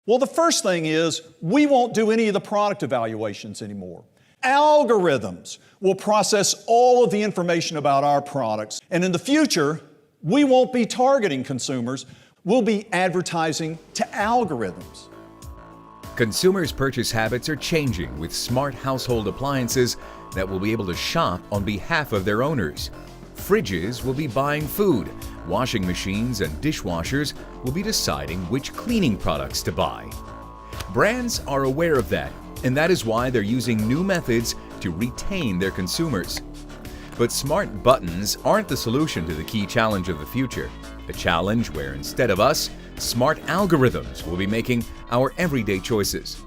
Well, the first thing is we won't do any of the product evaluations anymore. Algorithms will process all of the information about our products. And in the future, we won't be targeting consumers. We'll be advertising to algorithms. Consumers' purchase habits are changing with smart household appliances that will be able to shop on behalf of their owners. Fridges will be buying food. Washing machines and dishwashers will be deciding which cleaning products to buy. Brands are aware of that, and that is why they're using new methods to retain their consumers. But smart buttons aren't the solution to the key challenge of the future, a challenge where instead of us, smart algorithms will be making our everyday choices.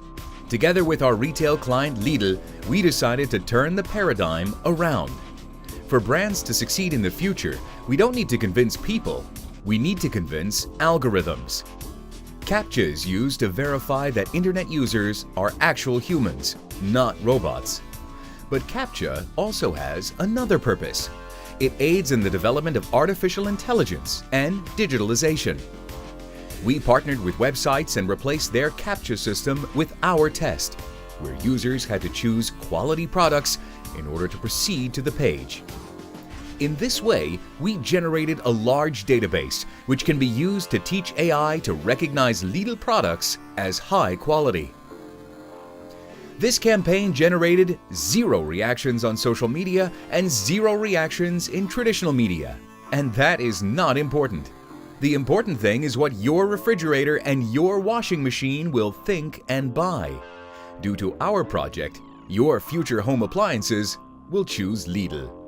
Together with our retail client Lidl, we decided to turn the paradigm around. For brands to succeed in the future, we don't need to convince people, we need to convince algorithms. CAPTCHA is used to verify that internet users are actual humans, not robots. But CAPTCHA also has another purpose. It aids in the development of artificial intelligence and digitalization. We partnered with websites and replaced their CAPTCHA system with our test, where users had to choose quality products in order to proceed to the page. In this way, we generated a large database which can be used to teach AI to recognize Lidl products as high quality. This campaign generated 0 reactions on social media and 0 reactions in traditional media. And that is not important. The important thing is what your refrigerator and your washing machine will think and buy. Due to our project, your future home appliances will choose Lidl.